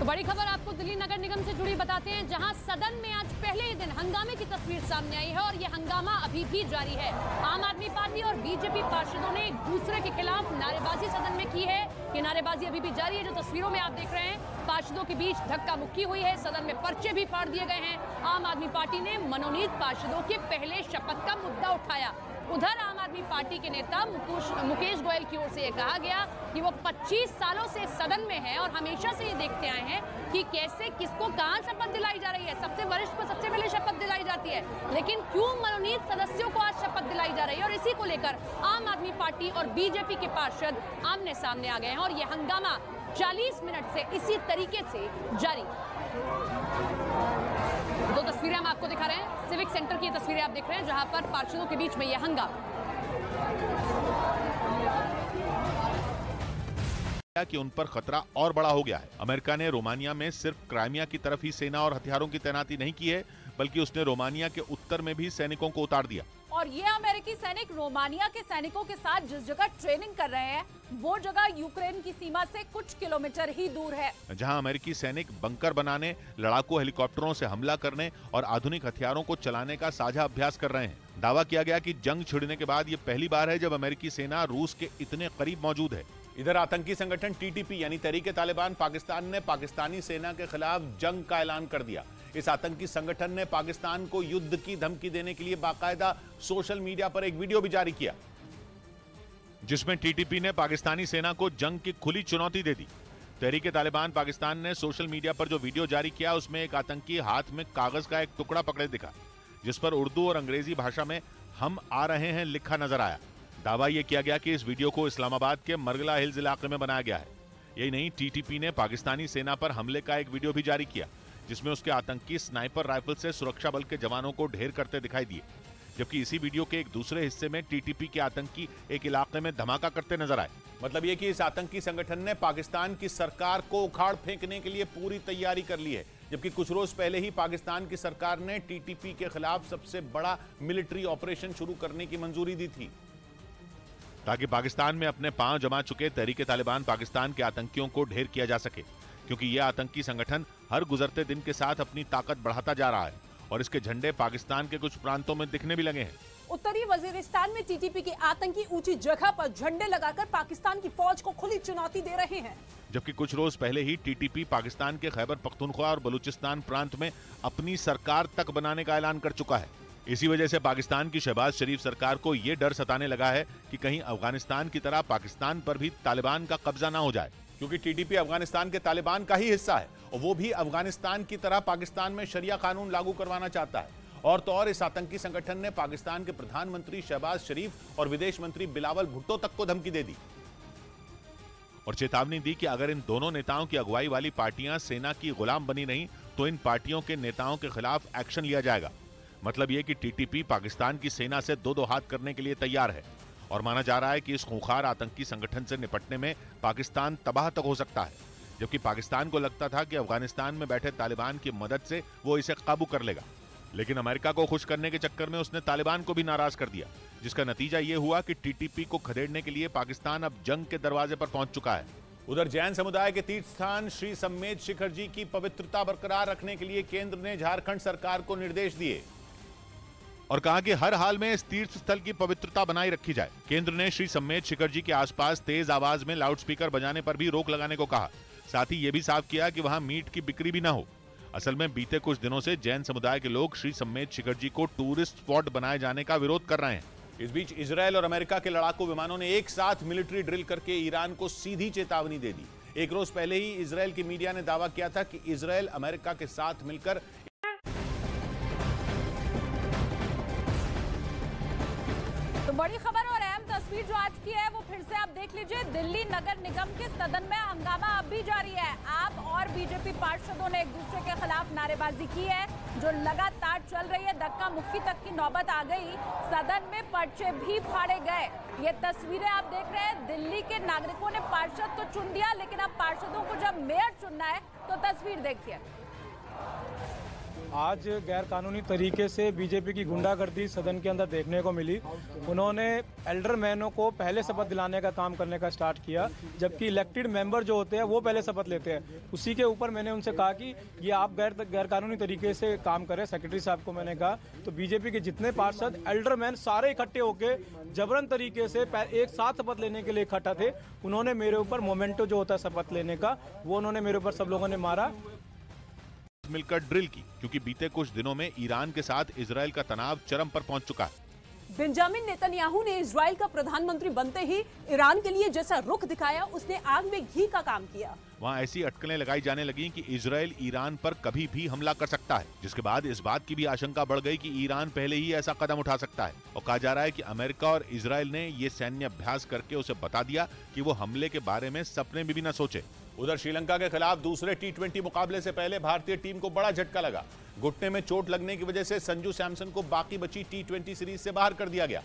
बड़ी खबर आपको दिल्ली नगर निगम से जुड़ी बताते हैं, जहां सदन में आज पहले ही दिन हंगामे की तस्वीर सामने आई है और ये हंगामा अभी भी जारी है। आम आदमी पार्टी और बीजेपी पार्षदों ने एक दूसरे के खिलाफ नारेबाजी सदन में की है। ये नारेबाजी अभी भी जारी है। जो तस्वीरों में आप देख रहे हैं, पार्षदों के बीच धक्का मुक्की हुई है। सदन में पर्चे भी फाड़ दिए गए हैं। आम आदमी पार्टी ने मनोनीत पार्षदों के पहले शपथ का मुद्दा उठाया। उधर आम आदमी पार्टी के नेता मुकेश गोयल की ओर से ये कहा गया कि वो 25 सालों से सदन में है और हमेशा से ये देखते आए हैं कि कैसे किसको कहां शपथ दिलाई जा रही है। सबसे वरिष्ठ को सबसे पहले शपथ दिलाई जाती है, लेकिन क्यों मनोनीत सदस्यों को आज शपथ दिलाई जा रही है। और इसी को लेकर आम आदमी पार्टी और बीजेपी के पार्षद आमने सामने आ गए हैं और ये हंगामा 40 मिनट से इसी तरीके से जारी। दो तस्वीरें हम आपको दिखा रहे हैं। सिविक सेंटर की तस्वीरें आप देख रहे हैं, जहां पर पार्षदों के बीच में यह हंगामा कि उन पर खतरा और बड़ा हो गया है। अमेरिका ने रोमानिया में सिर्फ क्राइमिया की तरफ ही सेना और हथियारों की तैनाती नहीं की है, बल्कि उसने रोमानिया के उत्तर में भी सैनिकों को उतार दिया। और ये अमेरिकी सैनिक रोमानिया के सैनिकों के साथ जिस जगह ट्रेनिंग कर रहे हैं, वो जगह यूक्रेन की सीमा से कुछ किलोमीटर ही दूर है, जहां अमेरिकी सैनिक बंकर बनाने, लड़ाकू हेलीकॉप्टरों से हमला करने और आधुनिक हथियारों को चलाने का साझा अभ्यास कर रहे हैं। दावा किया गया कि जंग छिड़ने के बाद ये पहली बार है जब अमेरिकी सेना रूस के इतने करीब मौजूद है। इधर आतंकी संगठन टीटीपी यानी तहरीक-ए-तालिबान पाकिस्तान ने पाकिस्तानी सेना के खिलाफ जंग का ऐलान कर दिया। इस आतंकी संगठन ने पाकिस्तान को युद्ध की धमकी देने के लिए बाकायदा सोशल मीडिया पर एक वीडियो भी जारी किया, जिसमें टीटीपी ने पाकिस्तानी सेना को जंग की खुली चुनौती दे दी। तहरीक-ए-तालिबान पाकिस्तान ने सोशल मीडिया पर जो वीडियो जारी किया, उसमें एक आतंकी हाथ में कागज का एक टुकड़ा पकड़े दिखा, जिस पर उर्दू और अंग्रेजी भाषा में हम आ रहे हैं लिखा नजर आया। दावा यह किया गया कि इस वीडियो को इस्लामाबाद के मरगला हिल्स इलाके में बनाया गया है। यही नहीं, टीटीपी ने पाकिस्तानी सेना पर हमले का एक वीडियो भी जारी किया, जिसमें उसके आतंकी स्नाइपर राइफल से सुरक्षा बल के जवानों को ढेर करते दिखाई दिए, जबकि इसी वीडियो के एक दूसरे हिस्से में टीटीपी के आतंकी एक इलाके में धमाका करते नजर आए। मतलब ये कि इस आतंकी संगठन ने पाकिस्तान की सरकार को उखाड़ फेंकने के लिए पूरी तैयारी कर ली है, जबकि कुछ रोज पहले ही पाकिस्तान की सरकार ने टीटीपी के खिलाफ सबसे बड़ा मिलिट्री ऑपरेशन शुरू करने की मंजूरी दी थी, ताकि पाकिस्तान में अपने पांव जमा चुके तहरीक-ए-तालिबान पाकिस्तान के आतंकियों को ढेर किया जा सके, क्योंकि यह आतंकी संगठन हर गुजरते दिन के साथ अपनी ताकत बढ़ाता जा रहा है और इसके झंडे पाकिस्तान के कुछ प्रांतों में दिखने भी लगे हैं। उत्तरी वजीरिस्तान में टीटीपी के आतंकी ऊंची जगह पर झंडे लगाकर पाकिस्तान की फौज को खुली चुनौती दे रहे हैं, जबकि कुछ रोज पहले ही टीटीपी पाकिस्तान के खैबर पख्तूनख्वा और बलूचिस्तान प्रांत में अपनी सरकार तक बनाने का ऐलान कर चुका है। इसी वजह से पाकिस्तान की शहबाज शरीफ सरकार को यह डर सताने लगा है कि कहीं अफगानिस्तान की तरह पाकिस्तान पर भी तालिबान का कब्जा ना हो जाए, क्योंकि टीटीपी अफगानिस्तान के तालिबान का ही हिस्सा है और वो भी अफगानिस्तान की तरह पाकिस्तान में शरिया कानून लागू करवाना चाहता है। और तो और इस आतंकी संगठन ने पाकिस्तान के प्रधानमंत्री शहबाज शरीफ और विदेश मंत्री बिलावल भुट्टो तक को धमकी दे दी और चेतावनी दी कि अगर इन दोनों नेताओं की अगुवाई वाली पार्टियां सेना की गुलाम बनी नहीं तो इन पार्टियों के नेताओं के खिलाफ एक्शन लिया जाएगा। मतलब यह कि टीटीपी पाकिस्तान की सेना से दो हाथ करने के लिए तैयार है और माना जा रहा है कि इस खूंखार आतंकी संगठन से निपटने में पाकिस्तान तबाह तक हो सकता है, जबकि पाकिस्तान को लगता था कि अफगानिस्तान में बैठे तालिबान की मदद से वो इसे काबू कर लेगा, लेकिन अमेरिका को खुश करने के चक्कर में उसने तालिबान को भी नाराज कर दिया, जिसका नतीजा ये हुआ कि टीटीपी को खदेड़ने के लिए पाकिस्तान अब जंग के दरवाजे पर पहुंच चुका है। उधर जैन समुदाय के तीर्थ स्थान श्री सम्मेद शिखर जी की पवित्रता बरकरार रखने के लिए केंद्र ने झारखंड सरकार को निर्देश दिए और कहा कि हर हाल में इस तीर्थ स्थल की पवित्रता बनाए रखी जाए। केंद्र ने श्री सम्मेद शिखर जी के आसपास तेज आवाज में लाउडस्पीकर बजाने पर भी रोक लगाने को कहा। साथ ही यह भी साफ किया कि वहां मीट की बिक्री भी ना हो। असल में बीते कुछ दिनों से जैन समुदाय के लोग श्री सम्मेद शिखर जी को टूरिस्ट स्पॉट बनाए जाने का विरोध कर रहे हैं। इस बीच इजरायल और अमेरिका के लड़ाकू विमानों ने एक साथ मिलिट्री ड्रिल करके ईरान को सीधी चेतावनी दे दी। एक रोज पहले ही इजरायल की मीडिया ने दावा किया था कि इजरायल अमेरिका के साथ मिलकर बड़ी खबर और अहम तस्वीर जो आज की है वो फिर से आप देख लीजिए। दिल्ली नगर निगम के सदन में हंगामा अब भी जारी है। आप और बीजेपी पार्षदों ने एक दूसरे के खिलाफ नारेबाजी की है, जो लगातार चल रही है। धक्का मुक्की तक की नौबत आ गई। सदन में पर्चे भी फाड़े गए। ये तस्वीरें आप देख रहे हैं। दिल्ली के नागरिकों ने पार्षद तो चुन दिया, लेकिन अब पार्षदों को जब मेयर चुनना है तो तस्वीर देखिए। आज गैर कानूनी तरीके से बीजेपी की गुंडागर्दी सदन के अंदर देखने को मिली। उन्होंने एल्डर मैनों को पहले शपथ दिलाने का काम करने का स्टार्ट किया, जबकि इलेक्टेड मेंबर जो होते हैं वो पहले शपथ लेते हैं। उसी के ऊपर मैंने उनसे कहा कि ये आप गैर कानूनी तरीके से काम करें। सेक्रेटरी साहब को मैंने कहा तो बीजेपी के जितने पार्षद एल्डर मैन सारे इकट्ठे होकर जबरन तरीके से एक साथ शपथ लेने के लिए इकट्ठा थे। उन्होंने मेरे ऊपर मोमेंटो जो होता है शपथ लेने का, वो उन्होंने मेरे ऊपर सब लोगों ने मारा। मिलकर ड्रिल की, क्योंकि बीते कुछ दिनों में ईरान के साथ इजराइल का तनाव चरम पर पहुंच चुका है। बेंजामिन नेतन्याहू ने इजराइल का प्रधानमंत्री बनते ही ईरान के लिए जैसा रुख दिखाया, उसने आग में घी का काम किया। वहां ऐसी अटकलें लगाई जाने लगी कि इजराइल ईरान पर कभी भी हमला कर सकता है, जिसके बाद इस बात की भी आशंका बढ़ गई कि ईरान पहले ही ऐसा कदम उठा सकता है। और कहा जा रहा है कि अमेरिका और इजराइल ने ये सैन्य अभ्यास करके उसे बता दिया कि वो हमले के बारे में सपने में भी न सोचे। उधर श्रीलंका के खिलाफ दूसरे T20 मुकाबले से पहले भारतीय टीम को बड़ा झटका लगा। घुटने में चोट लगने की वजह से संजू सैमसन को बाकी बची T20 सीरीज से बाहर कर दिया गया।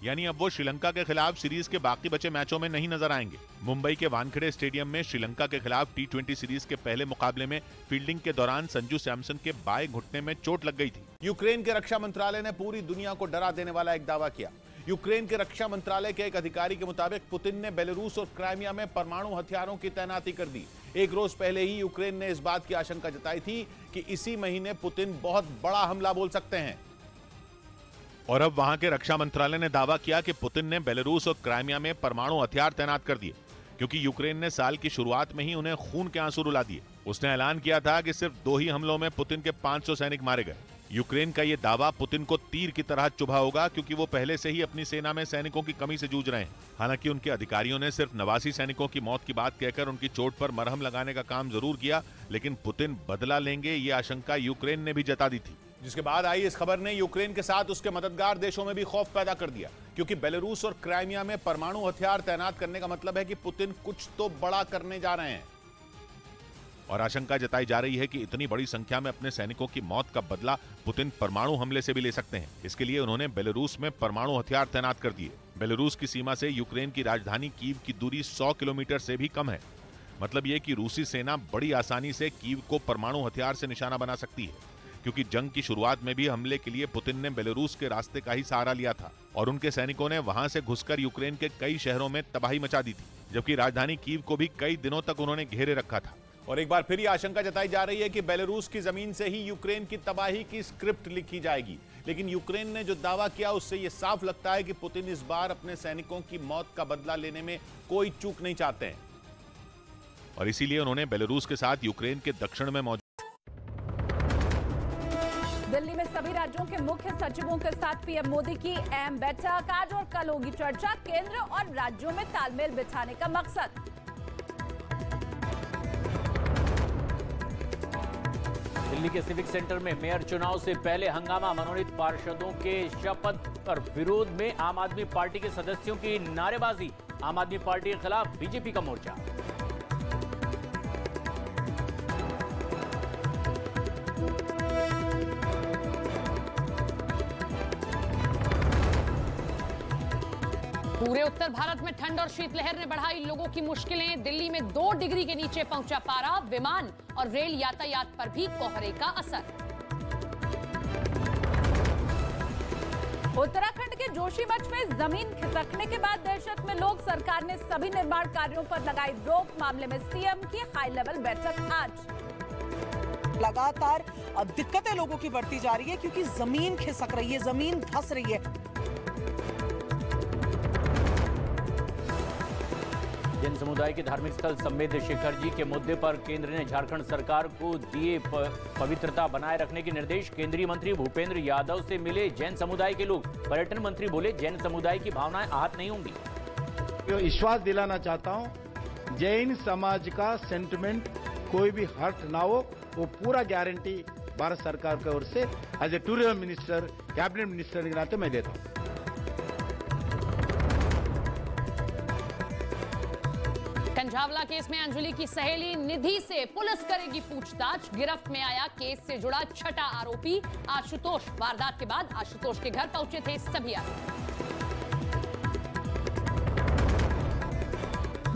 यानी अब वो श्रीलंका के खिलाफ सीरीज के बाकी बचे मैचों में नहीं नजर आएंगे। मुंबई के वानखेड़े स्टेडियम में श्रीलंका के खिलाफ T20 सीरीज के पहले मुकाबले में फील्डिंग के दौरान संजू सैमसन के बाएं घुटने में चोट लग गई थी। यूक्रेन के रक्षा मंत्रालय ने पूरी दुनिया को डरा देने वाला एक दावा किया। यूक्रेन के रक्षा मंत्रालय के एक अधिकारी के मुताबिक पुतिन ने बेलारूस और क्राइमिया में परमाणु हथियारों की तैनाती कर दी। एक रोज पहले ही यूक्रेन ने इस बात की आशंका जताई थी कि इसी महीने पुतिन बहुत बड़ा हमला बोल सकते हैं। और अब वहां के रक्षा मंत्रालय ने दावा किया कि पुतिन ने बेलारूस और क्राइमिया में परमाणु हथियार तैनात कर दिए, क्योंकि यूक्रेन ने साल की शुरुआत में ही उन्हें खून के आंसू रुला दिए। उसने ऐलान किया था कि सिर्फ 2 ही हमलों में पुतिन के 500 सैनिक मारे गए। यूक्रेन का ये दावा पुतिन को तीर की तरह चुभा होगा, क्योंकि वो पहले से ही अपनी सेना में सैनिकों की कमी से जूझ रहे हैं। हालांकि उनके अधिकारियों ने सिर्फ 89 सैनिकों की मौत की बात कहकर उनकी चोट पर मरहम लगाने का काम जरूर किया, लेकिन पुतिन बदला लेंगे ये आशंका यूक्रेन ने भी जता दी थी। जिसके बाद आई इस खबर ने यूक्रेन के साथ उसके मददगार देशों में भी खौफ पैदा कर दिया, क्योंकि बेलारूस और क्राइमिया में परमाणु हथियार तैनात करने का मतलब है कि पुतिन कुछ तो बड़ा करने जा रहे हैं। और आशंका जताई जा रही है कि इतनी बड़ी संख्या में अपने सैनिकों की मौत का बदला पुतिन परमाणु हमले से भी ले सकते हैं। इसके लिए उन्होंने बेलारूस में परमाणु हथियार तैनात कर दिए। बेलारूस की सीमा से यूक्रेन की राजधानी कीव की दूरी 100 किलोमीटर से भी कम है। मतलब ये कि रूसी सेना बड़ी आसानी से कीव को परमाणु हथियार से निशाना बना सकती है, क्योंकि जंग की शुरुआत में भी हमले के लिए पुतिन ने बेलारूस के रास्ते का ही सहारा लिया था और उनके सैनिकों ने वहां से घुसकर यूक्रेन के कई शहरों में तबाही मचा दी थी, जबकि राजधानी कीव को भी कई दिनों तक उन्होंने घेरे रखा था। और एक बार फिर यह आशंका जताई जा रही है कि बेलारूस की जमीन से ही यूक्रेन की तबाही की स्क्रिप्ट लिखी जाएगी। लेकिन यूक्रेन ने जो दावा किया उससे यह साफ लगता है कि पुतिन इस बार अपने सैनिकों की मौत का बदला लेने में कोई चूक नहीं चाहते हैं, और इसीलिए उन्होंने बेलारूस के साथ यूक्रेन के दक्षिण में मौजूद दिल्ली में सभी राज्यों के मुख्य सचिवों के साथ पीएम मोदी की अहम बैठक। आज और कल होगी चर्चा। केंद्र और राज्यों में तालमेल बिठाने का मकसद। दिल्ली के सिविक सेंटर में मेयर चुनाव से पहले हंगामा। मनोनीत पार्षदों के शपथ पर विरोध में आम आदमी पार्टी के सदस्यों की नारेबाजी। आम आदमी पार्टी के खिलाफ बीजेपी का मोर्चा। पूरे उत्तर भारत में ठंड और शीतलहर ने बढ़ाई लोगों की मुश्किलें। दिल्ली में 2 डिग्री के नीचे पहुंचा पारा। विमान और रेल यातायात पर भी कोहरे का असर। उत्तराखंड के जोशीमठ में जमीन खिसकने के बाद दहशत में लोग। सरकार ने सभी निर्माण कार्यों पर लगाई रोक। मामले में सीएम की हाई लेवल बैठक आज। लगातार दिक्कतें लोगों की बढ़ती जा रही है, क्योंकि जमीन खिसक रही है, जमीन धंस रही है। जैन समुदाय के धार्मिक स्थल संवेद शिखर जी के मुद्दे पर केंद्र ने झारखंड सरकार को दिए पवित्रता बनाए रखने के निर्देश। केंद्रीय मंत्री भूपेंद्र यादव से मिले जैन समुदाय के लोग। पर्यटन मंत्री बोले जैन समुदाय की भावनाएं आहत नहीं होंगी। विश्वास दिलाना चाहता हूं, जैन समाज का सेंटिमेंट कोई भी हर्ट ना हो, वो पूरा गारंटी भारत सरकार की ओर से as a tourism minister, cabinet minister के नाते मैं देता हूं। कंझावला केस में अंजलि की सहेली निधि से पुलिस करेगी पूछताछ। गिरफ्त में आया केस से जुड़ा 6ठा आरोपी आशुतोष। वारदात के बाद आशुतोष के घर पहुंचे थे सभी आरोपी।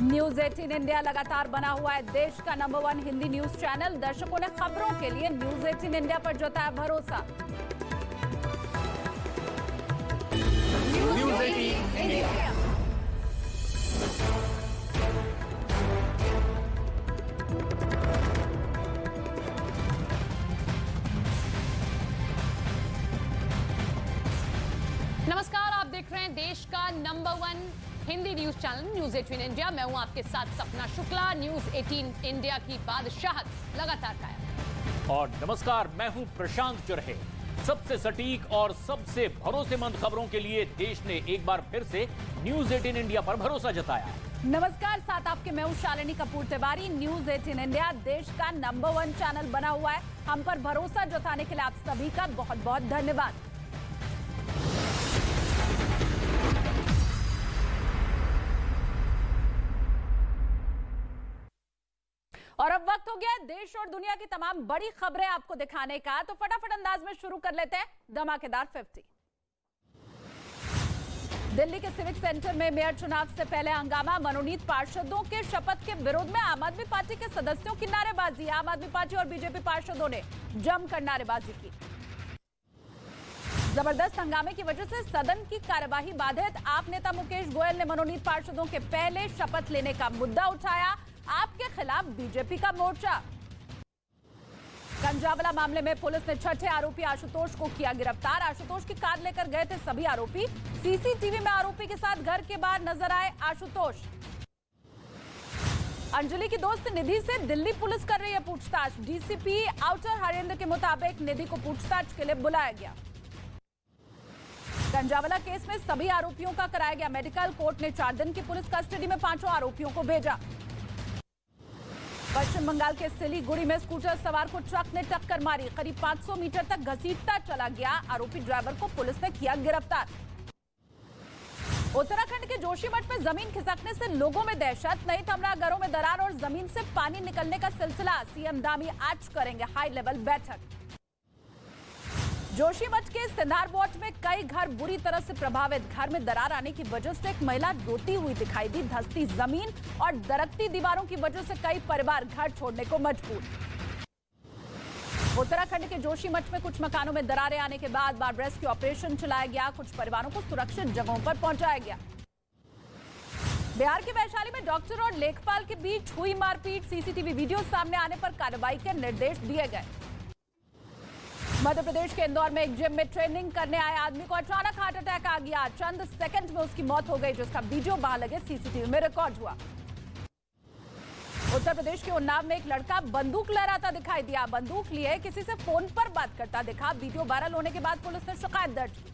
न्यूज 18 इंडिया लगातार बना हुआ है देश का नंबर 1 हिंदी न्यूज चैनल। दर्शकों ने खबरों के लिए न्यूज 18 इंडिया पर जताया भरोसा। News 18 India. नमस्कार, आप देख रहे हैं देश का number 1 Hindi news channel news 18 India. मैं हूं आपके साथ सपना शुक्ला। न्यूज 18 इंडिया की बादशाहत लगातार कायम। और नमस्कार, मैं हूं प्रशांत चुरहे। सबसे सटीक और सबसे भरोसेमंद खबरों के लिए देश ने एक बार फिर से न्यूज 18 इंडिया पर भरोसा जताया। नमस्कार, साथ आपके मैं हूं शालिनी कपूर तिवारी। न्यूज 18 इंडिया देश का नंबर 1 चैनल बना हुआ है। हम पर भरोसा जताने के लिए आप सभी का बहुत बहुत धन्यवाद। और अब वक्त हो गया देश और दुनिया की तमाम बड़ी खबरें आपको दिखाने का, तो फटाफट अंदाज में शुरू कर लेते हैं धमाकेदार 50। दिल्ली के सिविक सेंटर में मेयर चुनाव से पहले हंगामा। मनोनीत पार्षदों के शपथ के विरोध में आम आदमी पार्टी के सदस्यों की नारेबाजी। आम आदमी पार्टी और बीजेपी पार्षदों ने जमकर नारेबाजी की। जबरदस्त हंगामे की वजह से सदन की कार्यवाही बाधित। आप नेता मुकेश गोयल ने मनोनीत पार्षदों के पहले शपथ लेने का मुद्दा उठाया। आपके खिलाफ बीजेपी का मोर्चा। कंजावला मामले में पुलिस ने छठे आरोपी आशुतोष को किया गिरफ्तार। आशुतोष की कार लेकर गए थे सभी आरोपी। सीसीटीवी में आरोपी के साथ घर के बाहर नजर आए आशुतोष। अंजलि की दोस्त निधि से दिल्ली पुलिस कर रही है पूछताछ। डीसीपी आउटर हरेंद्र के मुताबिक निधि को पूछताछ के लिए बुलाया गया। कंजावला केस में सभी आरोपियों का कराया गया मेडिकल। कोर्ट ने 4 दिन की पुलिस कस्टडी में 5 आरोपियों को भेजा। पश्चिम बंगाल के सिलीगुड़ी में स्कूटर सवार को ट्रक ने टक्कर मारी। करीब 500 मीटर तक घसीटता चला गया। आरोपी ड्राइवर को पुलिस ने किया गिरफ्तार। उत्तराखंड के जोशीमठ में जमीन खिसकने से लोगों में दहशत। नहीं थम घरों में दरार और जमीन से पानी निकलने का सिलसिला। सीएम धामी आज करेंगे हाई लेवल बैठक। जोशीमठ के सिंधार वार्ड में कई घर बुरी तरह से प्रभावित। घर में दरार आने की वजह से एक महिला रोती हुई दिखाई दी। धंसती जमीन और दरकती दीवारों की वजह से कई परिवार घर छोड़ने को मजबूर। उत्तराखंड के जोशीमठ में कुछ मकानों में दरारें आने के बाद बाढ़ रेस्क्यू ऑपरेशन चलाया गया। कुछ परिवारों को सुरक्षित जगहों पर पहुंचाया गया। बिहार के वैशाली में डॉक्टर और लेखपाल के बीच हुई मारपीट। सीसीटीवी वीडियो सामने आने पर कार्रवाई के निर्देश दिए गए। मध्य प्रदेश के इंदौर में एक जिम में ट्रेनिंग करने आए आदमी को अचानक हार्ट अटैक आ गया। चंद सेकंड में उसकी मौत हो गई, जिसका वीडियो वहां लगे सीसीटीवी में रिकॉर्ड हुआ। उत्तर प्रदेश के उन्नाव में एक लड़का बंदूक लहराता दिखाई दिया। बंदूक लिए किसी से फोन पर बात करता दिखा। वीडियो वायरल होने के बाद पुलिस ने शिकायत दर्ज की।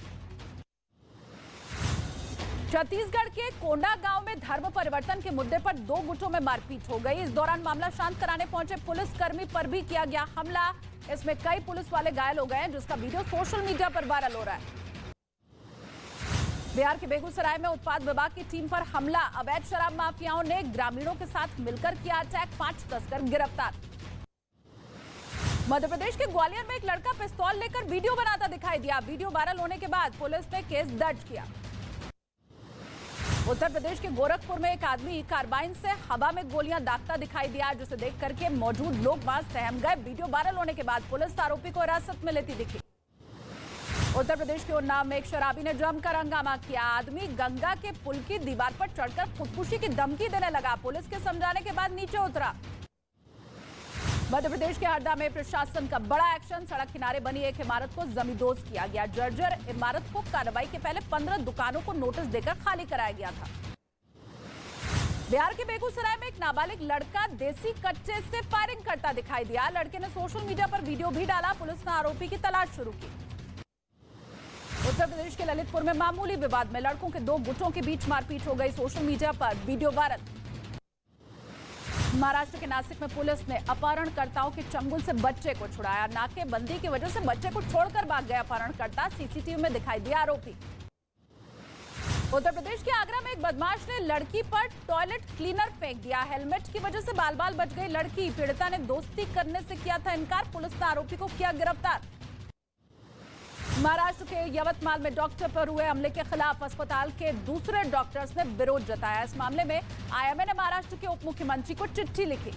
छत्तीसगढ़ के कोंडा गांव में धर्म परिवर्तन के मुद्दे पर 2 गुटों में मारपीट हो गई। इस दौरान मामला शांत कराने पहुंचे पुलिसकर्मी पर भी किया गया हमला। इसमें कई पुलिस वाले घायल हो गए हैं, जिसका वीडियो सोशल मीडिया पर वायरल हो रहा है। बिहार के बेगूसराय में उत्पाद विभाग की टीम पर हमला। अवैध शराब माफियाओं ने ग्रामीणों के साथ मिलकर किया अटैक। 5 तस्कर गिरफ्तार। मध्य प्रदेश के ग्वालियर में एक लड़का पिस्तौल लेकर वीडियो बनाता दिखाई दिया। वीडियो वायरल होने के बाद पुलिस ने केस दर्ज किया। उत्तर प्रदेश के गोरखपुर में एक आदमी कार्बाइन से हवा में गोलियां दागता दिखाई दिया, जिसे देख करके मौजूद लोग वहां सहम गए। वीडियो वायरल होने के बाद पुलिस आरोपी को हिरासत में लेती दिखी। उत्तर प्रदेश के उन्नाव में एक शराबी ने जमकर हंगामा किया। आदमी गंगा के पुल की दीवार पर चढ़कर खुदकुशी की धमकी देने लगा। पुलिस के समझाने के बाद नीचे उतरा। मध्य प्रदेश के हरदा में प्रशासन का बड़ा एक्शन। सड़क किनारे बनी एक इमारत को जमींदोज किया गया। जर्जर इमारत को कार्रवाई के पहले 15 दुकानों को नोटिस देकर खाली कराया गया था। बिहार के बेगूसराय में एक नाबालिग लड़का देसी कट्टे से फायरिंग करता दिखाई दिया। लड़के ने सोशल मीडिया पर वीडियो भी डाला। पुलिस ने आरोपी की तलाश शुरू की। उत्तर प्रदेश के ललितपुर में मामूली विवाद में लड़कों के 2 गुटों के बीच मारपीट हो गई। सोशल मीडिया पर वीडियो वायरल। महाराष्ट्र के नासिक में पुलिस ने अपहरणकर्ताओं के चंगुल से बच्चे को छुड़ाया। नाकेबंदी की वजह से बच्चे को छोड़कर भाग गया अपहरणकर्ता। सीसीटीवी में दिखाई दिया आरोपी। उत्तर प्रदेश के आगरा में एक बदमाश ने लड़की पर टॉयलेट क्लीनर फेंक दिया। हेलमेट की वजह से बाल बाल बच गई लड़की। पीड़िता ने दोस्ती करने से किया था इनकार। पुलिस ने आरोपी को किया गिरफ्तार। महाराष्ट्र के यवतमाल में डॉक्टर पर हुए हमले के खिलाफ अस्पताल के दूसरे डॉक्टर्स ने विरोध जताया। इस मामले में आईएमए ने महाराष्ट्र के उप मुख्यमंत्री को चिट्ठी लिखी।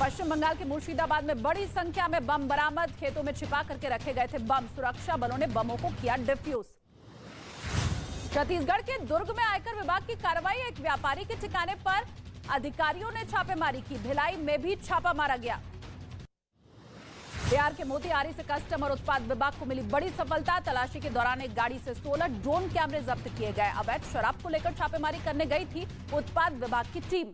पश्चिम बंगाल के मुर्शिदाबाद में बड़ी संख्या में बम बरामद। खेतों में छिपा करके रखे गए थे बम। सुरक्षा बलों ने बमों को किया डिफ्यूज। छत्तीसगढ़ के दुर्ग में आयकर विभाग की कार्रवाई। एक व्यापारी के ठिकाने पर अधिकारियों ने छापेमारी की। भिलाई में भी छापा मारा गया। बिहार के मोतिहारी से कस्टम और उत्पाद विभाग को मिली बड़ी सफलता। तलाशी के दौरान एक गाड़ी से 16 ड्रोन कैमरे जब्त किए गए। अवैध शराब को लेकर छापेमारी करने गई थी उत्पाद विभाग की टीम।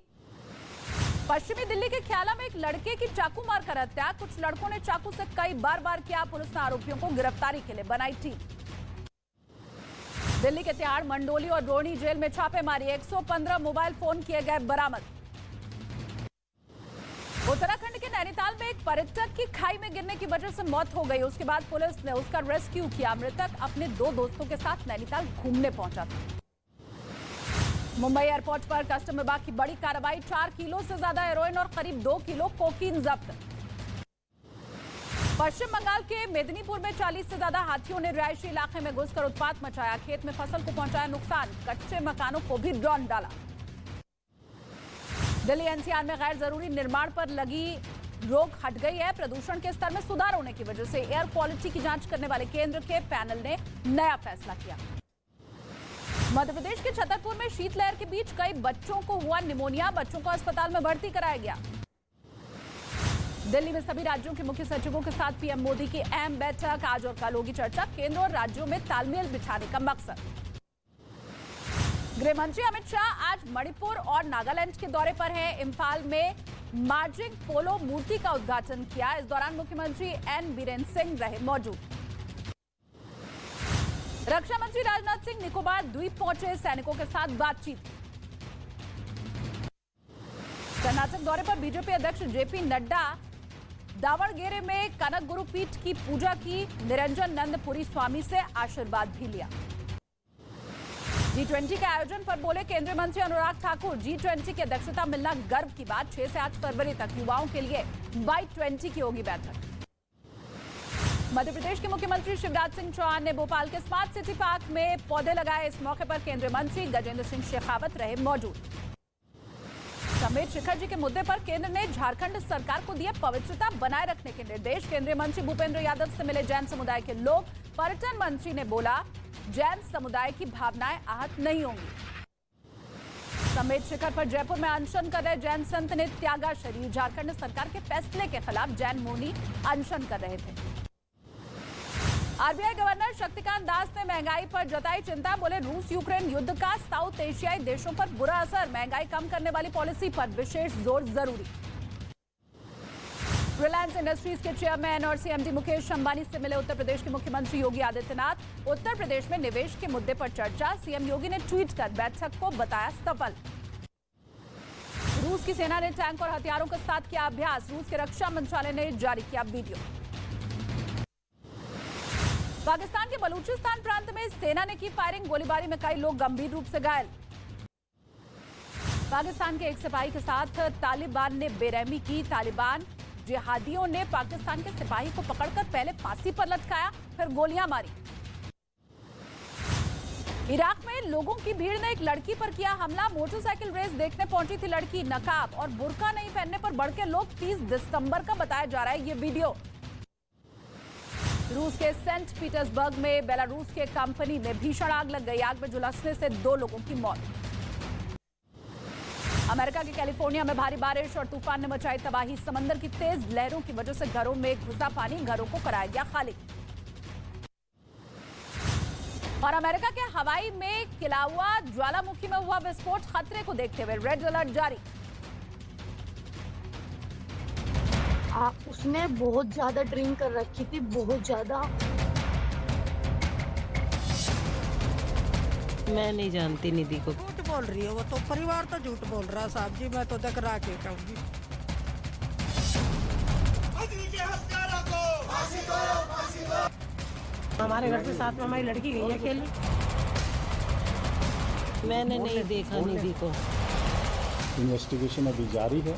पश्चिमी दिल्ली के ख्याला में एक लड़के की चाकू मारकर हत्या। कुछ लड़कों ने चाकू से कई बार किया। पुलिस ने आरोपियों को गिरफ्तारी के लिए बनाई टीम। दिल्ली के तिहाड़, मंडोली और रोहनी जेल में छापेमारी। 115 मोबाइल फोन किए गए बरामद। उत्तराखंड के नैनीताल में एक पर्यटक की खाई में गिरने की वजह से मौत हो गई। उसके बाद पुलिस ने उसका रेस्क्यू किया। मृतक अपने 2 दोस्तों के साथ नैनीताल घूमने पहुंचा था। मुंबई एयरपोर्ट पर कस्टम विभाग की बड़ी कार्रवाई। 4 किलो से ज्यादा हेरोइन और करीब 2 किलो कोकीन जब्त। पश्चिम बंगाल के मेदिनीपुर में 40 से ज्यादा हाथियों ने रिहायशी इलाके में घुसकर उत्पात मचाया। खेत में फसल को पहुंचाया नुकसान। कच्चे मकानों को भी ड्रोन डाला। दिल्ली एनसीआर में गैर जरूरी निर्माण पर लगी रोक हट गई है। प्रदूषण के स्तर में सुधार होने की वजह से एयर क्वालिटी की जांच करने वाले केंद्र के पैनल ने नया फैसला किया। मध्य प्रदेश के छतरपुर में शीतलहर के बीच कई बच्चों को हुआ निमोनिया। बच्चों को अस्पताल में भर्ती कराया गया। दिल्ली में सभी राज्यों के मुख्य सचिवों के साथ पीएम मोदी की अहम बैठक। आज और कल होगी चर्चा। केंद्र और राज्यों में तालमेल बिठाने का मकसद। गृह मंत्री अमित शाह आज मणिपुर और नागालैंड के दौरे पर हैं। इम्फाल में मार्जिंग पोलो मूर्ति का उद्घाटन किया। इस दौरान मुख्यमंत्री एन बीरेन्द्र सिंह रहे मौजूद। रक्षा मंत्री राजनाथ सिंह निकोबार द्वीप पहुंचे। सैनिकों के साथ बातचीत। कर्नाटक दौरे पर बीजेपी अध्यक्ष जेपी नड्डा दावणगेरे में कनक गुरु पीठ की पूजा की। निरंजन नंदपुरी स्वामी से आशीर्वाद भी लिया। G20 के आयोजन पर बोले केंद्रीय मंत्री अनुराग ठाकुर। G20 की अध्यक्षता मिलना गर्व की बात। 6 से 8 फरवरी तक युवाओं के लिए Y20 की होगी बैठक। मध्य प्रदेश के मुख्यमंत्री शिवराज सिंह चौहान ने भोपाल के स्मार्ट सिटी पार्क में पौधे लगाए। इस मौके पर केंद्रीय मंत्री गजेंद्र सिंह शेखावत रहे मौजूद। समेत शिखर जी के मुद्दे पर केंद्र ने झारखंड सरकार को दिए पवित्रता बनाए रखने के निर्देश। केंद्रीय मंत्री भूपेंद्र यादव से मिले जैन समुदाय के लोग। पर्यटन मंत्री ने बोला जैन समुदाय की भावनाएं आहत नहीं होंगी। समेत शिखर पर जयपुर में अनशन कर रहे जैन संत ने त्यागा शरीर। झारखंड सरकार के फैसले के खिलाफ जैन मुनि अनशन कर रहे थे। आरबीआई गवर्नर शक्तिकांत दास ने महंगाई पर जताई चिंता। बोले रूस यूक्रेन युद्ध का साउथ एशियाई देशों पर बुरा असर। महंगाई कम करने वाली पॉलिसी पर विशेष जोर जरूरी। रिलायंस इंडस्ट्रीज के चेयरमैन और सीएमडी मुकेश अंबानी से मिले उत्तर प्रदेश के मुख्यमंत्री योगी आदित्यनाथ। उत्तर प्रदेश में निवेश के मुद्दे पर चर्चा। सीएम योगी ने ट्वीट कर बैठक को बताया सफल। रूस की सेना ने टैंक और हथियारों के साथ किया अभ्यास। रूस के रक्षा मंत्रालय ने जारी किया वीडियो। पाकिस्तान के बलूचिस्तान प्रांत में सेना ने की फायरिंग। गोलीबारी में कई लोग गंभीर रूप से घायल। पाकिस्तान के एक सिपाही के साथ तालिबान ने बेरहमी की। तालिबान जिहादियों ने पाकिस्तान के सिपाही को पकड़कर पहले फांसी पर लटकाया, फिर गोलियां मारी। इराक में लोगों की भीड़ ने एक लड़की पर किया हमला। मोटरसाइकिल रेस देखने पहुंची थी लड़की। नकाब और बुर्का नहीं पहनने पर भड़के लोग। 30 दिसंबर का बताया जा रहा है ये वीडियो। रूस के सेंट पीटर्सबर्ग में बेलारूस के कंपनी में भीषण आग लग गई। आग में झुलसने से 2 लोगों की मौत। अमेरिका के कैलिफोर्निया में भारी बारिश और तूफान ने मचाई तबाही। समंदर की तेज लहरों की वजह से घरों में घुसा पानी। घरों को कराया गया खाली। और अमेरिका के हवाई में किलाउआ ज्वालामुखी में हुआ विस्फोट। खतरे को देखते हुए रेड अलर्ट जारी। उसने बहुत ज्यादा ड्रिंक कर रखी थी, बहुत ज्यादा। मैं नहीं जानती निधि को। झूठ बोल रही है वो तो। परिवार तो झूठ बोल रहा है साहब जी। मैं तो टकरा के कहूंगी। हमारे घर से साथ में हमारी लड़की गई है खेलने। मैंने नहीं देखा निधि को। इन्वेस्टिगेशन अभी जारी है।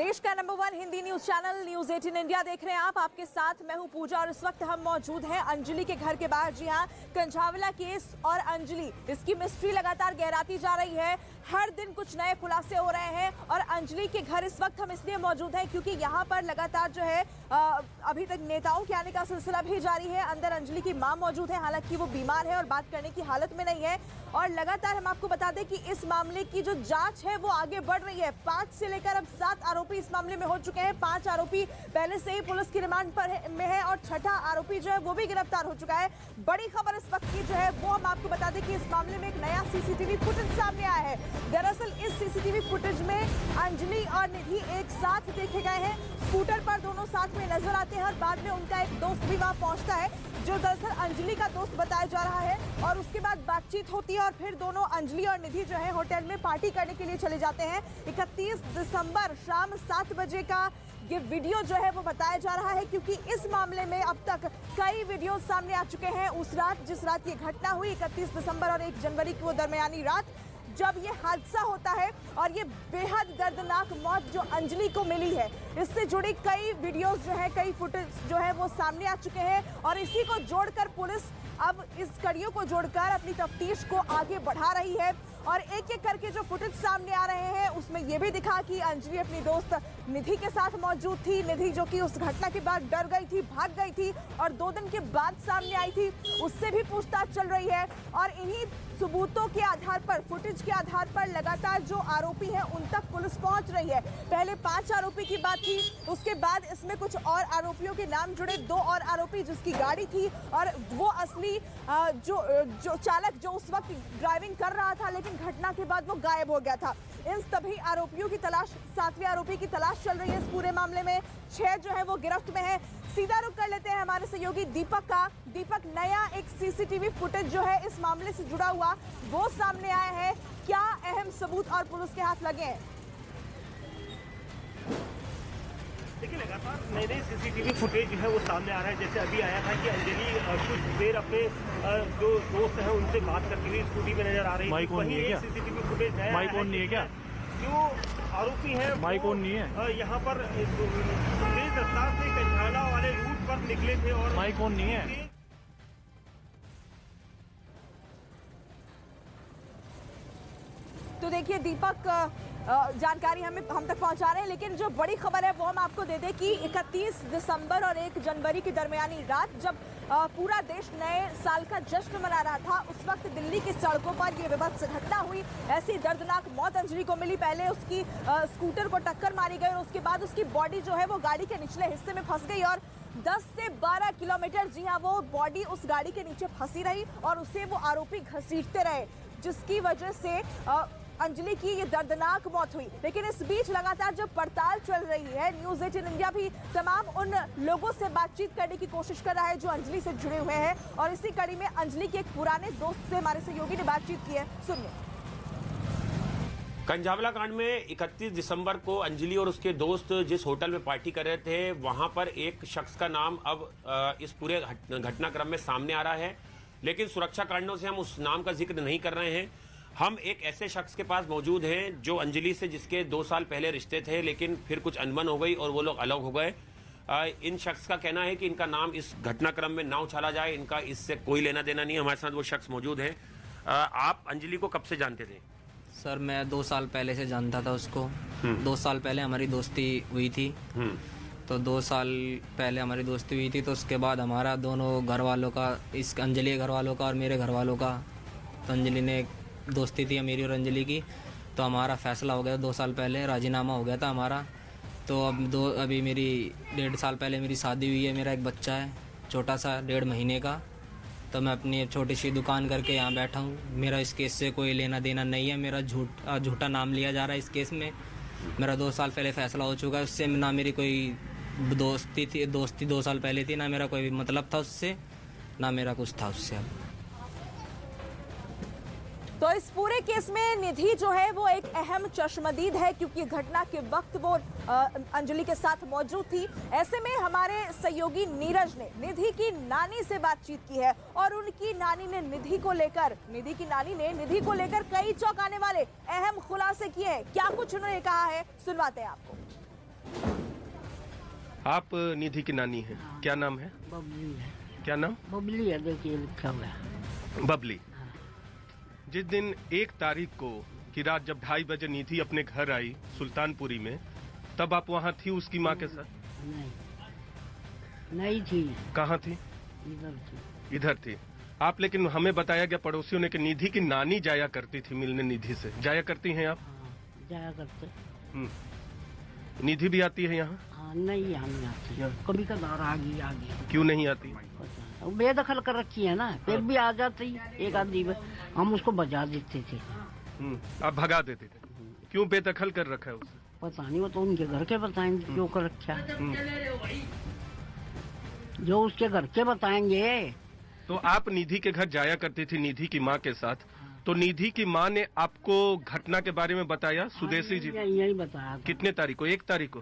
देश का number 1 Hindi news channel news 18 India देख रहे हैं आप। आपके साथ मैं हूं पूजा और इस वक्त हम मौजूद हैं अंजलि के घर के बाहर। जी हां, कंझावला केस और अंजलि, इसकी मिस्ट्री लगातार गहराती जा रही है। हर दिन कुछ नए खुलासे हो रहे हैं और अंजलि के घर इस वक्त हम इसलिए मौजूद हैं क्योंकि यहाँ पर लगातार जो है अभी तक नेताओं के आने का सिलसिला भी जारी है। अंदर अंजलि की मां मौजूद है, हालांकि वो बीमार है और बात करने की हालत में नहीं है। और लगातार हम आपको बता दें कि इस मामले की जो जांच है वो आगे बढ़ रही है। 5 से लेकर अब 7 आरोपी इस मामले में हो चुके हैं। 5 आरोपी पहले से ही पुलिस की रिमांड पर में है और 6ठा आरोपी जो है वो भी गिरफ्तार हो चुका है। बड़ी खबर इस वक्त की जो है वो हम आपको बता दें कि इस मामले में एक नया सीसीटीवी फुटेज सामने आया है। दरअसल इस सीसीटीवी फुटेज में अंजलि और निधि एक साथ देखे गए हैं। स्कूटर पर दोनों साथ में नजर आते हैं और बाद में उनका एक दोस्त भी वहां पहुंचता है जो दरअसल अंजलि का दोस्त बताया जा रहा है। और उसके बाद बातचीत होती है और फिर दोनों अंजलि और निधि जो है होटल में पार्टी करने के लिए चले जाते हैं। 31 दिसंबर शाम 7 बजे का ये वीडियो जो है वो बताया जा रहा है क्योंकि इस मामले में अब तक कई वीडियो सामने आ चुके हैं। उस रात जिस रात ये घटना हुई 31 दिसंबर और 1 जनवरी की वो दरमियानी रात जब ये हादसा होता है और ये बेहद दर्दनाक मौत जो अंजलि को मिली है, इससे जुड़ी कई वीडियोस जो है, कई फुटेज जो है वो सामने आ चुके हैं। और इसी को जोड़कर पुलिस अब इस कड़ियों को जोड़कर अपनी तफ्तीश को आगे बढ़ा रही है। और एक एक करके जो फुटेज सामने आ रहे हैं उसमें ये भी दिखा कि अंजलि अपनी दोस्त निधि के साथ मौजूद थी। निधि जो कि उस घटना के बाद डर गई थी, भाग गई थी और 2 दिन के बाद सामने आई थी, उससे भी पूछताछ चल रही है। और इन्हीं सबूतों के आधार पर, फुटेज के आधार पर लगातार जो आरोपी हैं उन तक पुलिस पहुंच रही है। पहले 5 आरोपी की बात थी, उसके बाद इसमें कुछ और आरोपियों के नाम जुड़े। 2 और आरोपी जिसकी गाड़ी थी और वो असली जो चालक जो उस वक्त ड्राइविंग कर रहा था लेकिन घटना के बाद वो गायब हो गया था। इन सभी आरोपियों की तलाश, 7वें आरोपी की तलाश चल रही है इस पूरे मामले में। 6 जो है वो गिरफ्त में है। सीधा रुख कर लेते हैं हमारे सहयोगी दीपक का। दीपक, नया एक सीसीटीवी फुटेज जो है इस मामले से जुड़ा हुआ वो सामने आया है, क्या अहम सबूत और पुलिस के हाथ लगे हैं? देखिए, लगातार नए नए सीसीटीवी फुटेज जो है वो सामने आ रहा है। जैसे अभी आया था कि अंजलि कुछ देर अपने जो दोस्त हैं उनसे बात करती हुई स्कूटी में नजर आ रही है। वहीं एक सीसीटीवी फुटेज है, माइक ऑन नहीं है क्या? जो आरोपी है माइक ऑन नहीं है, यहाँ पर तेज रफ्तार से कंझावला वाले रूट पर निकले थे और माइक ऑन नहीं है। तो देखिए दीपक, जानकारी हम तक पहुंचा रहे हैं, लेकिन जो बड़ी खबर है वो हम आपको दे दें कि 31 दिसंबर और 1 जनवरी की दरमियानी रात जब पूरा देश नए साल का जश्न मना रहा था, उस वक्त दिल्ली की सड़कों पर ये विभत्स घटना हुई। ऐसी दर्दनाक मौत अंजलि को मिली। पहले उसकी स्कूटर को टक्कर मारी गई और उसके बाद उसकी बॉडी जो है वो गाड़ी के निचले हिस्से में फंस गई और 10 से 12 किलोमीटर, जी हाँ, वो बॉडी उस गाड़ी के नीचे फंसी रही और उसे वो आरोपी घसीटते रहे, जिसकी वजह से अंजलि की ये दर्दनाक मौत हुई। लेकिन इस बीच लगातार जब पड़ताल चल रही है, न्यूज 18 इंडिया भी तमाम उन लोगों से बातचीत करने की कोशिश कर रहा है जो अंजलि से जुड़े हुए हैं। और इसी कड़ी में अंजलि के एक पुराने दोस्त से हमारे सहयोगी ने बातचीत की है, सुनिए। कंझावला कांड में 31 दिसंबर को अंजलि और उसके दोस्त जिस होटल में पार्टी कर रहे थे, वहां पर एक शख्स का नाम अब इस पूरे घटनाक्रम में सामने आ रहा है। लेकिन सुरक्षा कारणों से हम उस नाम का जिक्र नहीं कर रहे हैं। हम एक ऐसे शख्स के पास मौजूद हैं जो अंजलि से जिसके 2 साल पहले रिश्ते थे, लेकिन फिर कुछ अनबन हो गई और वो लोग अलग हो गए। इन शख्स का कहना है कि इनका नाम इस घटनाक्रम में ना उछाला जाए, इनका इससे कोई लेना देना नहीं। हमारे साथ वो शख्स मौजूद है। आप अंजलि को कब से जानते थे? सर, मैं 2 साल पहले से जानता था उसको। 2 साल पहले हमारी दोस्ती हुई थी। तो 2 साल पहले हमारी दोस्ती हुई थी, तो उसके बाद हमारा दोनों घर वालों का, इस अंजलि के घर वालों का और मेरे घर वालों का, तो अंजलि ने दोस्ती थी मेरी और अंजलि की, तो हमारा फैसला हो गया 2 साल पहले, राजीनामा हो गया था हमारा। तो अभी मेरी 1.5 साल पहले मेरी शादी हुई है। मेरा एक बच्चा है छोटा सा 1.5 महीने का। तो मैं अपनी छोटी सी दुकान करके यहाँ बैठा हूँ। मेरा इस केस से कोई लेना देना नहीं है। मेरा झूठा नाम लिया जा रहा है इस केस में। मेरा 2 साल पहले फैसला हो चुका है। उससे ना मेरी कोई दोस्ती 2 साल पहले थी, ना मेरा कोई मतलब था उससे, ना मेरा कुछ था उससे। तो इस पूरे केस में निधि जो है वो एक अहम चश्मदीद है क्योंकि घटना के वक्त वो अंजलि के साथ मौजूद थी। ऐसे में हमारे सहयोगी नीरज ने निधि की नानी से बातचीत की है और उनकी नानी ने निधि को लेकर कई चौंकाने वाले अहम खुलासे किए हैं। क्या कुछ उन्होंने कहा है, सुनवाते हैं आपको। आप निधि की नानी हैं, क्या नाम है? बबली है। क्या नाम? बबली है, देखिए लिखा हुआ है। बबली। जिस दिन 1 तारीख को की रात जब 2:30 बजे निधि अपने घर आई सुल्तानपुरी में, तब आप वहाँ थी उसकी माँ के साथ? नहीं थी। कहाँ थी? इधर थी। इधर थी आप, लेकिन हमें बताया गया पड़ोसियों ने कि निधि की नानी जाया करती थी मिलने निधि से। जाया करती हैं आप? जाया करते। निधि भी आती है यहाँ? हाँ, नहीं यहाँ नहीं आती, कभी कभार आ गई। क्यों नहीं आती? बेदखल कर रखी है ना, फिर भी आ जाती एक आदमी, हम उसको बजा देते थे। आप भगा देते थे? क्यों बेदखल कर रखा है उसे? पता नहीं, वो तो उनके घर के बताएंगे क्यों कर रखा है, जो उसके घर के बताएंगे। तो आप निधि के घर जाया करती थी निधि की माँ के साथ, तो निधि की माँ ने आपको घटना के बारे में बताया? सुदेशी जी यही बताया। कितने तारीख को? 1 तारीख को।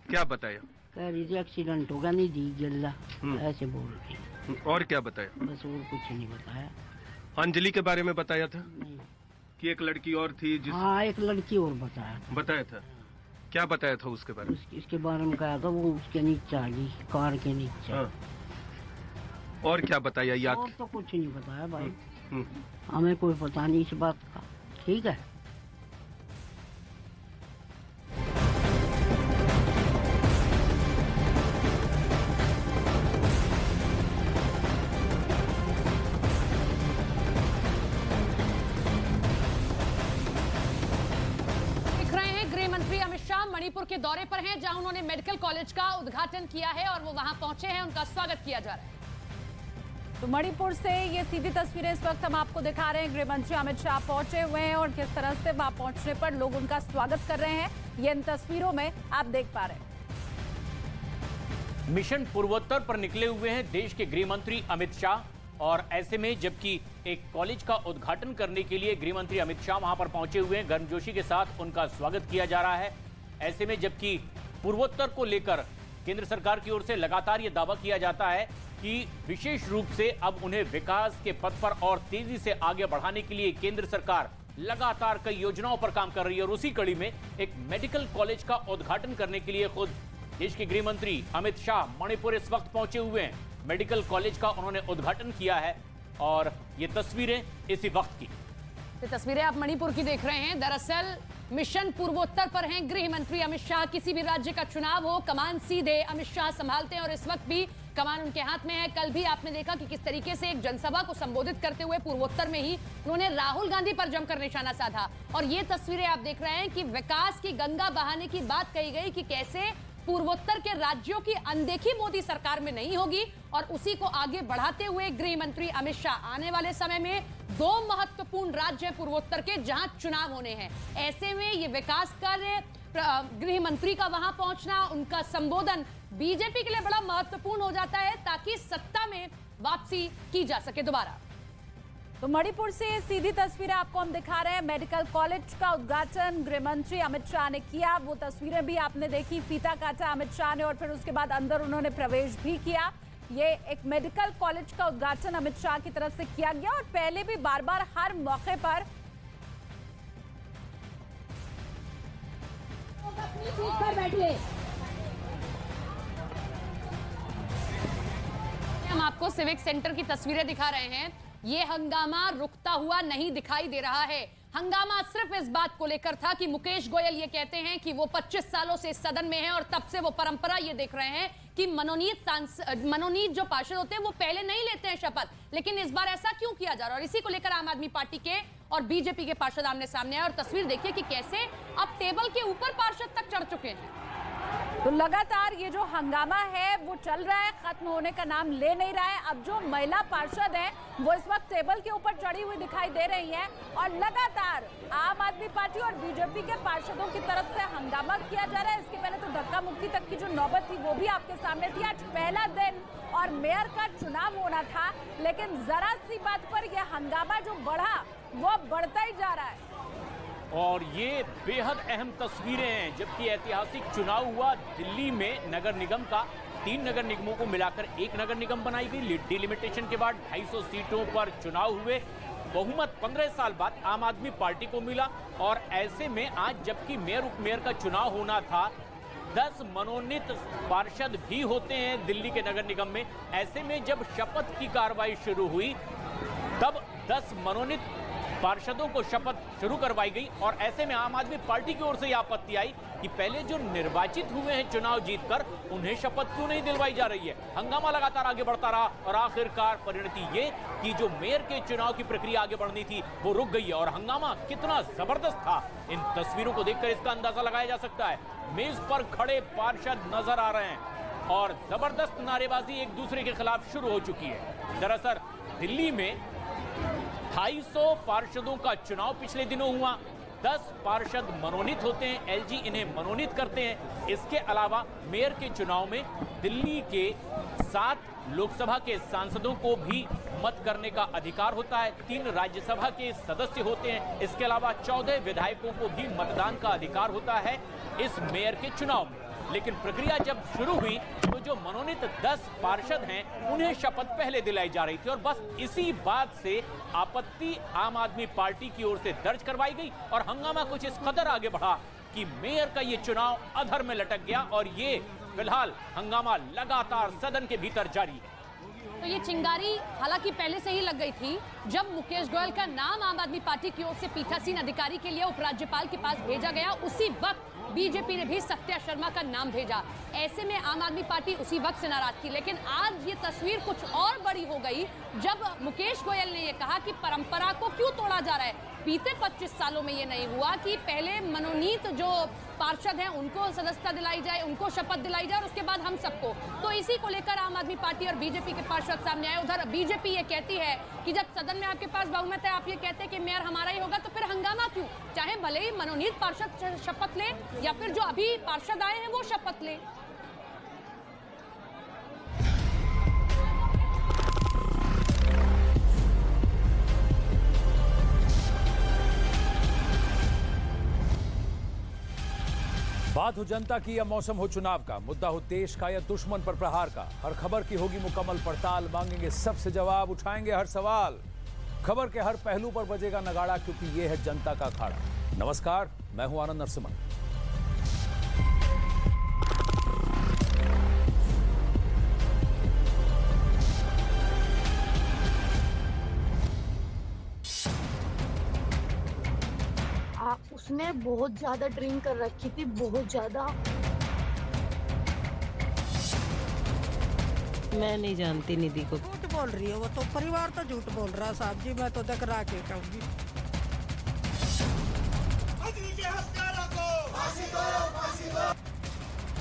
क्या बताया? कह रही थी एक्सीडेंट होगा निधि गिल्ला, ऐसे बोल रही। और क्या बताया? बस और कुछ नहीं बताया। अंजलि के बारे में बताया था? नहीं। कि एक लड़की और थी जिस... हाँ, एक लड़की और बताया था। क्या बताया था उसके बारे में? इसके बारे में कहा था वो उसके नीचे आ गई, कार के नीचे। हाँ। और क्या बताया याद? और तो कुछ नहीं बताया भाई, हमें कोई पता नहीं इस बात का। ठीक है। मणिपुर के दौरे पर हैं, जहां उन्होंने मेडिकल कॉलेज का उद्घाटन किया है और वो वहां पहुंचे हैं, उनका स्वागत किया जा रहा है। तो मणिपुर से ये सीधी तस्वीरें इस वक्त हम आपको दिखा रहे हैं। गृह मंत्री अमित शाह पहुंचे हुए हैं और किस तरह से वहां पहुंचने पर लोग उनका स्वागत कर रहे हैं, ये इन तस्वीरों में आप देख पा रहे हैं। मिशन पूर्वोत्तर पर निकले हुए हैं देश के गृह मंत्री अमित शाह, और ऐसे में जबकि एक कॉलेज का उद्घाटन करने के लिए गृह मंत्री अमित शाह वहां पर पहुंचे हुए हैं, गर्मजोशी के साथ उनका स्वागत किया जा रहा है। ऐसे में जबकि पूर्वोत्तर को लेकर केंद्र सरकार की ओर से लगातार यह दावा किया जाता है कि विशेष रूप से अब उन्हें विकास के पथ पर और तेजी से आगे बढ़ाने के लिए केंद्र सरकार लगातार कई योजनाओं पर काम कर रही है, और उसी कड़ी में एक मेडिकल कॉलेज का उद्घाटन करने के लिए खुद देश के गृह मंत्री अमित शाह मणिपुर इस वक्त पहुंचे हुए हैं। मेडिकल कॉलेज का उन्होंने उद्घाटन किया है और ये तस्वीरें इसी वक्त की। ये तस्वीरें आप मणिपुर की देख रहे हैं। दरअसल मिशन पूर्वोत्तर पर हैं गृह मंत्री अमित शाह। किसी भी राज्य का चुनाव हो, कमान सीधे अमित शाह संभालते हैं और इस वक्त भी कमान उनके हाथ में है। कल भी आपने देखा कि किस तरीके से एक जनसभा को संबोधित करते हुए पूर्वोत्तर में ही उन्होंने राहुल गांधी पर जमकर निशाना साधा। और ये तस्वीरें आप देख रहे हैं कि विकास की गंगा बहाने की बात कही गई कि कैसे पूर्वोत्तर के राज्यों की अनदेखी मोदी सरकार में नहीं होगी, और उसी को आगे बढ़ाते हुए गृह मंत्री अमित शाह आने वाले समय में 2 महत्वपूर्ण राज्य हैं पूर्वोत्तर के जहां चुनाव होने हैं। ऐसे में ये विकास कार्य, गृह मंत्री का वहां पहुंचना, उनका संबोधन बीजेपी के लिए बड़ा महत्वपूर्ण हो जाता है ताकि सत्ता में वापसी की जा सके दोबारा। तो मणिपुर से सीधी तस्वीरें आपको हम दिखा रहे हैं। मेडिकल कॉलेज का उद्घाटन गृह मंत्री अमित शाह ने किया, वो तस्वीरें भी आपने देखी। फीता काटा अमित शाह ने और फिर उसके बाद अंदर उन्होंने प्रवेश भी किया। ये एक मेडिकल कॉलेज का उद्घाटन अमित शाह की तरफ से किया गया, और पहले भी बार बार हर मौके पर अपनी सीट पर बैठिए। हम आपको सिविक सेंटर की तस्वीरें दिखा रहे हैं। ये हंगामा रुकता हुआ नहीं दिखाई दे रहा है। हंगामा सिर्फ इस बात को लेकर था कि मुकेश गोयल ये कहते हैं कि वो 25 सालों से सदन में हैं और तब से वो परंपरा ये देख रहे हैं कि मनोनीत जो पार्षद होते हैं वो पहले नहीं लेते हैं शपथ, लेकिन इस बार ऐसा क्यों किया जा रहा है। और इसी को लेकर आम आदमी पार्टी के और बीजेपी के पार्षद आमने सामने आए, और तस्वीर देखिए कि कैसे अब टेबल के ऊपर पार्षद तक चढ़ चुके हैं। तो लगातार ये जो हंगामा है वो चल रहा है, खत्म होने का नाम ले नहीं रहा है। अब जो महिला पार्षद है वो इस वक्त टेबल के ऊपर चढ़ी हुई दिखाई दे रही हैं, और लगातार आम आदमी पार्टी और बीजेपी के पार्षदों की तरफ से हंगामा किया जा रहा है। इसके पहले तो धक्का मुक्की तक की जो नौबत थी वो भी आपके सामने थी। आज पहला दिन और मेयर का चुनाव होना था, लेकिन जरा सी बात पर यह हंगामा जो बढ़ा वो बढ़ता ही जा रहा है। और ये बेहद अहम तस्वीरें हैं, जबकि ऐतिहासिक चुनाव हुआ दिल्ली में नगर निगम का। 3 नगर निगमों को मिलाकर एक नगर निगम बनाई गई। डिलिमिटेशन के बाद 250 सीटों पर चुनाव हुए। बहुमत 15 साल बाद आम आदमी पार्टी को मिला, और ऐसे में आज जबकि मेयर उपमेयर का चुनाव होना था, 10 मनोनीत पार्षद भी होते हैं दिल्ली के नगर निगम में। ऐसे में जब शपथ की कार्रवाई शुरू हुई तब 10 मनोनीत पार्षदों को शपथ शुरू करवाई गई और ऐसे में आम आदमी पार्टी की ओर से यह आपत्ति आई कि पहले जो निर्वाचित हुए हैं चुनाव जीतकर उन्हें शपथ क्यों नहीं दिलवाई जा रही है। हंगामा लगातार आगे बढ़ता रहा और आखिरकार परिणति ये कि जो मेयर के चुनाव की प्रक्रिया आगे बढ़नी थी वो रुक गई है। और हंगामा कितना जबरदस्त था इन तस्वीरों को देखकर इसका अंदाजा लगाया जा सकता है। मेज पर खड़े पार्षद नजर आ रहे हैं और जबरदस्त नारेबाजी एक दूसरे के खिलाफ शुरू हो चुकी है। दरअसल दिल्ली में 250 पार्षदों का चुनाव पिछले दिनों हुआ। 10 पार्षद मनोनीत होते हैं, एलजी इन्हें मनोनीत करते हैं। इसके अलावा मेयर के चुनाव में दिल्ली के 7 लोकसभा के सांसदों को भी मत करने का अधिकार होता है। 3 राज्यसभा के सदस्य होते हैं। इसके अलावा 14 विधायकों को भी मतदान का अधिकार होता है इस मेयर के चुनाव में। लेकिन प्रक्रिया जब शुरू हुई तो जो मनोनीत 10 पार्षद हैं उन्हें शपथ पहले दिलाई जा रही थी और बस इसी बात से आपत्ति आम आदमी पार्टी की ओर से दर्ज करवाई गई और हंगामा कुछ इस कदर आगे बढ़ा कि मेयर का ये चुनाव अधर में लटक गया और ये फिलहाल हंगामा लगातार सदन के भीतर जारी है। तो ये चिंगारी हालांकि पहले से ही लग गई थी जब मुकेश गोयल का नाम आम आदमी पार्टी की ओर से पीठासीन अधिकारी के लिए उपराज्यपाल के पास भेजा गया। उसी वक्त बीजेपी ने भी सत्या शर्मा का नाम भेजा। ऐसे में आम आदमी पार्टी उसी वक्त से नाराज थी। लेकिन आज ये तस्वीर कुछ और बड़ी हो गई जब मुकेश गोयल ने ये कहा कि परंपरा को क्यों तोड़ा जा रहा है। बीते 25 सालों में ये नहीं हुआ कि पहले मनोनीत जो पार्षद हैं उनको सदस्यता दिलाई जाए, उनको शपथ दिलाई जाए और उसके बाद हम सबको। तो इसी को लेकर आम आदमी पार्टी और बीजेपी के पार्षद सामने आए। उधर बीजेपी ये कहती है कि जब सदन में आपके पास बहुमत है, आप ये कहते हैं कि मेयर हमारा ही होगा, तो फिर हंगामा क्यों? चाहे भले ही मनोनीत पार्षद शपथ लें या फिर जो अभी पार्षद आए हैं वो शपथ लें। बात हो जनता की या मौसम हो चुनाव का, मुद्दा हो देश का या दुश्मन पर प्रहार का, हर खबर की होगी मुकम्मल पड़ताल, मांगेंगे सबसे जवाब, उठाएंगे हर सवाल। खबर के हर पहलू पर बजेगा नगाड़ा क्योंकि ये है जनता का अखाड़ा। नमस्कार, मैं हूं आनंद नरसिम्हा। उसने बहुत ज्यादा ड्रिंक कर रखी थी, बहुत ज्यादा। मैं नहीं जानती निधि को। झूठ बोल रही है वो तो, परिवार तो झूठ बोल रहा है साहब जी। मैं तो देख रहा के कहूँगी।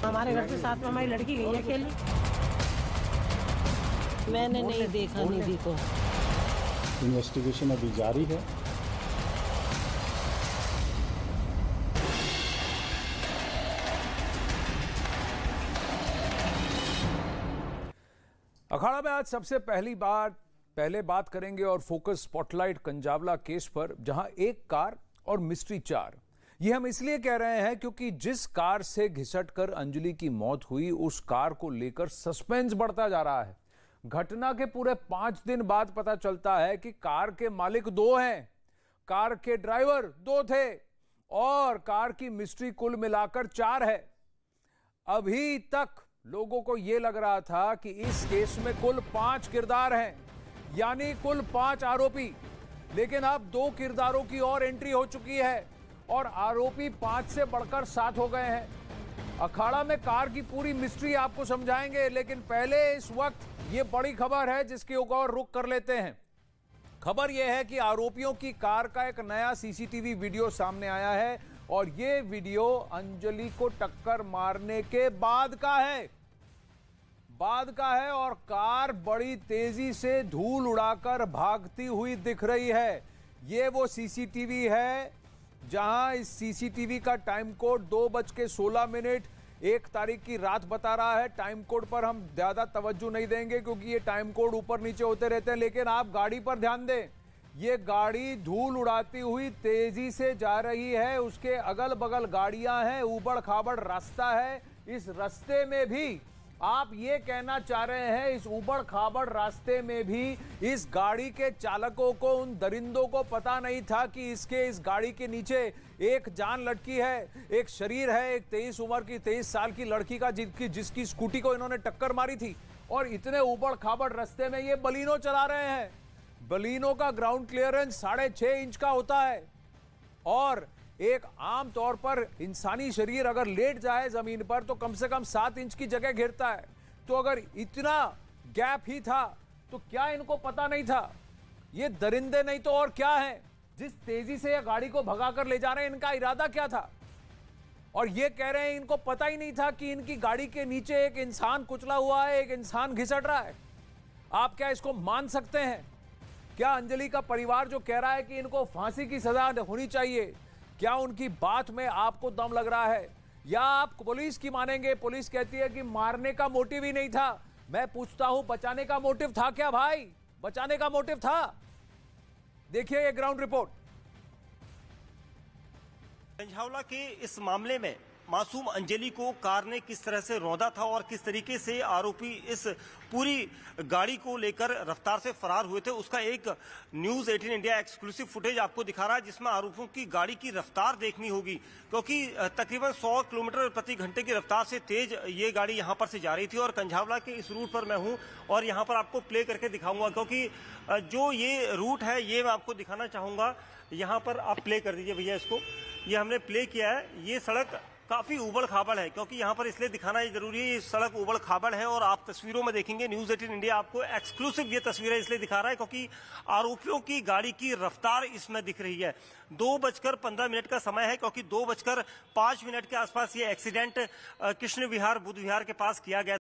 हमारे घर से साथ में हमारी लड़की गई है खेलने। मैंने नहीं देखा निधि को। इन्वेस्टिगेशन अभी जारी है। अखाड़ा में आज सबसे पहले बात करेंगे और फोकस स्पॉटलाइट कंजावला केस पर, जहां एक कार और मिस्ट्री 4। ये हम इसलिए कह रहे हैं क्योंकि जिस कार से घिसटकर अंजलि की मौत हुई उस कार को लेकर सस्पेंस बढ़ता जा रहा है। घटना के पूरे 5 दिन बाद पता चलता है कि कार के मालिक 2 हैं, कार के ड्राइवर 2 थे और कार की मिस्ट्री कुल मिलाकर 4 है। अभी तक लोगों को यह लग रहा था कि इस केस में कुल 5 किरदार हैं, यानी कुल 5 आरोपी, लेकिन अब 2 किरदारों की और एंट्री हो चुकी है और आरोपी 5 से बढ़कर 7 हो गए हैं। अखाड़ा में कार की पूरी मिस्ट्री आपको समझाएंगे, लेकिन पहले इस वक्त ये बड़ी खबर है जिसके ऊपर रुख कर लेते हैं। खबर यह है कि आरोपियों की कार का एक नया सीसीटीवी वीडियो सामने आया है और यह वीडियो अंजलि को टक्कर मारने के बाद का है और कार बड़ी तेजी से धूल उड़ाकर भागती हुई दिख रही है। यह वो सीसीटीवी है जहां इस सीसीटीवी का टाइम कोड 2:16 1 तारीख की रात बता रहा है। टाइम कोड पर हम ज्यादा तवज्जो नहीं देंगे क्योंकि ये टाइम कोड ऊपर नीचे होते रहते हैं, लेकिन आप गाड़ी पर ध्यान दें। ये गाड़ी धूल उड़ाती हुई तेजी से जा रही है, उसके अगल बगल गाड़ियां हैं, ऊबड़ खाबड़ रास्ता है। इस रास्ते में भी आप ये कहना चाह रहे हैं इस उबड़ खाबड़ रास्ते में भी इस गाड़ी के चालकों को, उन दरिंदों को पता नहीं था कि इस गाड़ी के नीचे एक जान लटकी है, एक शरीर है, एक 23 साल की लड़की का जिसकी स्कूटी को इन्होंने टक्कर मारी थी। और इतने उबड़ खाबड़ रास्ते में ये बलिनो चला रहे हैं। बलिनो का ग्राउंड क्लियरेंस 6.5 इंच का होता है और एक आम तौर पर इंसानी शरीर अगर लेट जाए जमीन पर तो कम से कम 7 इंच की जगह घेरता है। तो अगर इतना गैप ही था तो क्या इनको पता नहीं था? ये दरिंदे नहीं तो और क्या है? जिस तेजी से ये गाड़ी को भगाकर ले जा रहे हैं, इनका इरादा क्या था? और ये कह रहे हैं इनको पता ही नहीं था कि इनकी गाड़ी के नीचे एक इंसान कुचला हुआ है, एक इंसान घिसट रहा है। आप क्या इसको मान सकते हैं? क्या अंजलि का परिवार जो कह रहा है कि इनको फांसी की सजा होनी चाहिए, क्या उनकी बात में आपको दम लग रहा है? या आप पुलिस की मानेंगे? पुलिस कहती है कि मारने का मोटिव ही नहीं था। मैं पूछता हूं बचाने का मोटिव था क्या भाई? बचाने का मोटिव था? देखिए ये ग्राउंड रिपोर्ट। झंझावला के इस मामले में मासूम अंजलि को कार ने किस तरह से रौंदा था और किस तरीके से आरोपी इस पूरी गाड़ी को लेकर रफ्तार से फरार हुए थे, उसका एक न्यूज 18 इंडिया एक्सक्लूसिव फुटेज आपको दिखा रहा है, जिसमें आरोपियों की गाड़ी की रफ्तार देखनी होगी, क्योंकि तकरीबन 100 किलोमीटर प्रति घंटे की रफ्तार से तेज ये गाड़ी यहां पर से जा रही थी। और कंझावला के इस रूट पर मैं हूं और यहां पर आपको प्ले करके दिखाऊंगा, क्योंकि जो ये रूट है ये मैं आपको दिखाना चाहूंगा। यहां पर आप प्ले कर दीजिए भैया इसको। ये हमने प्ले किया है। ये सड़क काफी उबड़ खाबड़ है, क्योंकि यहाँ पर इसलिए दिखाना ये जरूरी है, ये सड़क उबड़ खाबड़ है और आप तस्वीरों में देखेंगे। न्यूज 18 इंडिया आपको एक्सक्लूसिव ये तस्वीरें इसलिए दिखा रहा है क्योंकि आरोपियों की गाड़ी की रफ्तार इसमें दिख रही है। 2:15 का समय है, क्योंकि 2:05 के आसपास ये एक्सीडेंट कृष्ण विहार बुद्ध विहार के पास किया गया।